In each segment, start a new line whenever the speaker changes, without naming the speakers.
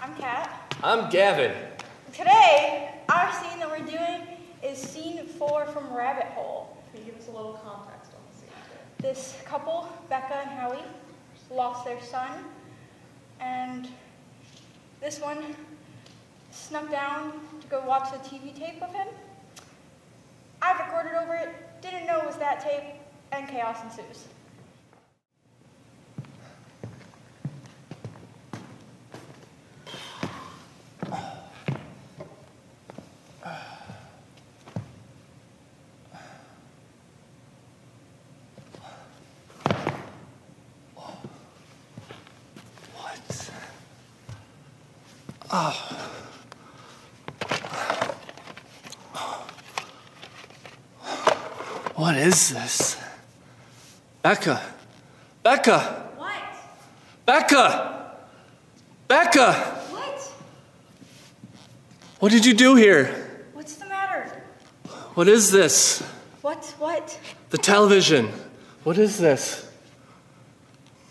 I'm Kat.
I'm Gavin.
Today, our scene that we're doing is scene 4 from Rabbit Hole.
Can you give us a little context on the scene too?
This couple, Becca and Howie, lost their son, and this one snuck down to go watch the TV tape of him. I recorded over it, didn't know it was that tape, and chaos ensues.
What is this? Becca! Becca!
What?
Becca! Becca!
What?
What did you do here?
What's the matter?
What is this?
What?
The television. What is this?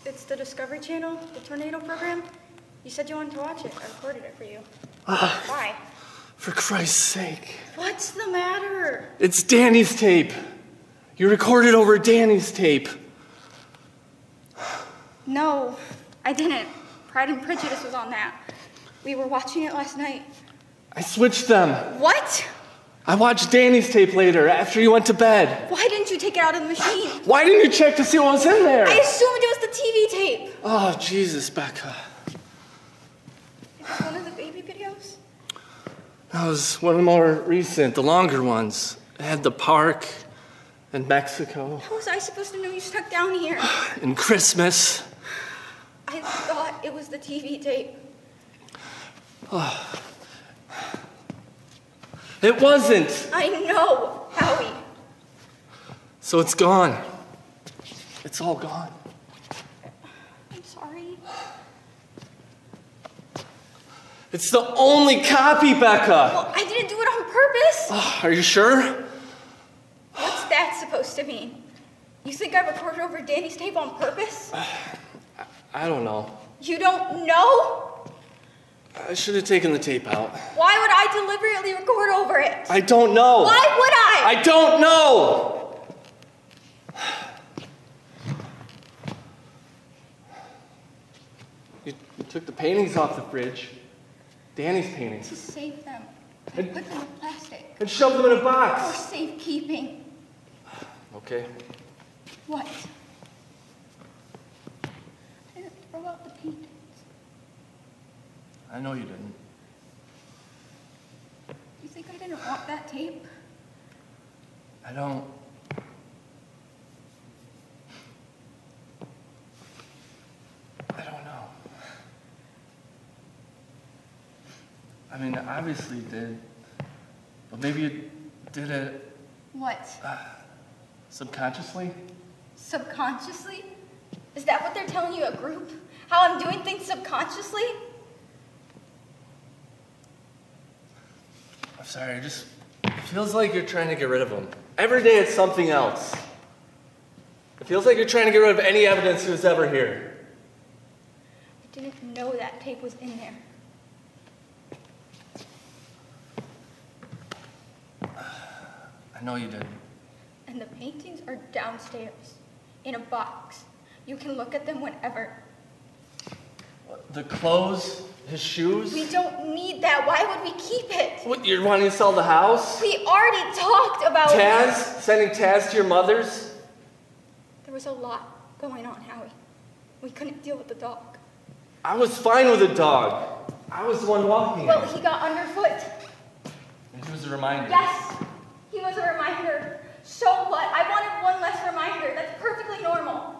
It's the Discovery Channel, the tornado program. You said you wanted to watch it. I recorded it for you.
Ah.
Why?
For Christ's sake.
What's the matter?
It's Danny's tape. You recorded over Danny's tape.
No, I didn't. Pride and Prejudice was on that. We were watching it last night.
I switched them.
What?
I watched Danny's tape later after you went to bed.
Why didn't you take it out of the machine?
Why didn't you check to see what was in there?
I assumed it was the TV tape.
Oh, Jesus, Becca.
Is this one of the baby videos?
That was one of the more recent, the longer ones. It had the park in Mexico.
How was I supposed to know you stuck down here?
And Christmas.
I thought it was the TV tape.
It wasn't.
I know, Howie.
So it's gone. It's all gone.
I'm sorry.
It's the only copy, Becca.
Well, I didn't do it on purpose.
Are you sure?
What's that supposed to mean? You think I recorded over Danny's tape on purpose?
I don't know.
You don't know?
I should have taken the tape out.
Why would I deliberately record over it?
I don't know.
Why would I?
I don't know. You took the paintings off the fridge. Danny's paintings.
To save them. I put them in plastic.
And shoved them in a
For
box.
safekeeping.
Okay.
What? I didn't throw out the paintings.
I know you didn't.
You think I didn't want that tape?
I don't. I don't know. I mean, obviously you did. But maybe you did it
What?
subconsciously?
Subconsciously? Is that what they're telling you at group? How I'm doing things subconsciously?
I'm sorry, it feels like you're trying to get rid of them. Every day it's something else. It feels like you're trying to get rid of any evidence he was ever here.
I didn't know that tape was in there.
I know you didn't.
And the paintings are downstairs, in a box. You can look at them whenever.
The clothes, his shoes?
We don't need that. Why would we keep it?
What, you're wanting to sell the house?
We already talked about
Taz? Sending Taz to your mother's?
There was a lot going on, Howie. We couldn't deal with the dog.
I was fine with the dog. I was the one walking
Well,
it.
he got underfoot.
And he was a reminder.
Yes, he was a reminder. So what? I wanted one less reminder. That's perfectly normal.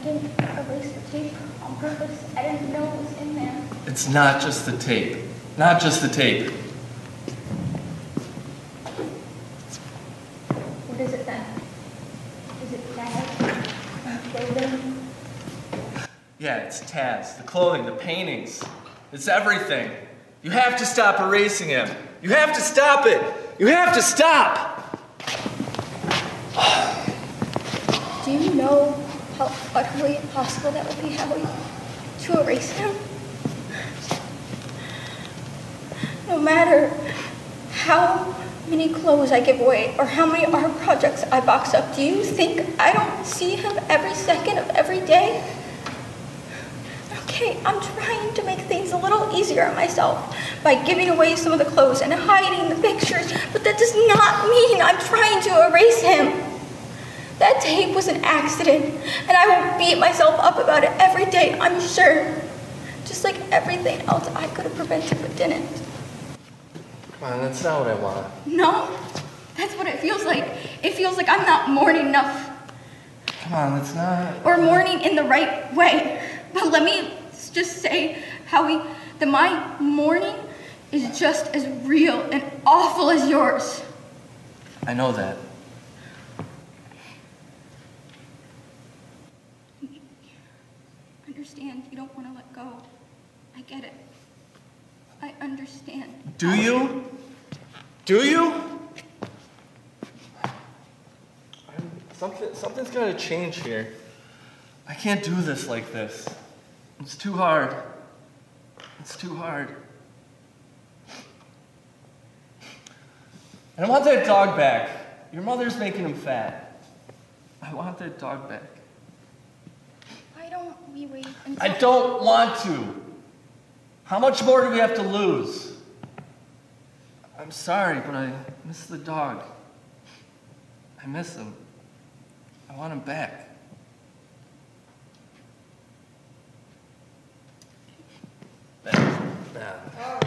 I didn't erase the tape on purpose. I didn't know it was in there.
It's not just the tape. Not just the tape.
What is it then? Is it Taz? And clothing?
Yeah, it's Taz. The clothing, the paintings. It's everything. You have to stop erasing him. You have to stop it. You have to stop.
Do you know how utterly impossible that would be, Howie, to erase him? No matter how many clothes I give away or how many art projects I box up, do you think I don't see him every second of every day? Okay, I'm trying to make things a little easier on myself by giving away some of the clothes and hiding the pictures, but that does not mean I'm trying to erase him. That tape was an accident, and I will beat myself up about it every day, I'm sure. Just like everything else I could have prevented but didn't.
Come on, that's not what I want.
No, that's what it feels like. It feels like I'm not mourning enough.
Come on, that's not...
Or mourning in the right way. But let me just say, Howie, that my mourning is just as real and awful as yours.
I know that.
I understand you don't want to let go. I get it. I understand.
Do you? Do you? Something's got to change here. I can't do this like this. It's too hard. It's too hard. And I want that dog back. Your mother's making him fat. I want that dog back.
Why don't we wait until...
I don't want to. How much more do we have to lose? I'm sorry, but I miss the dog. I miss him. I want him back.
All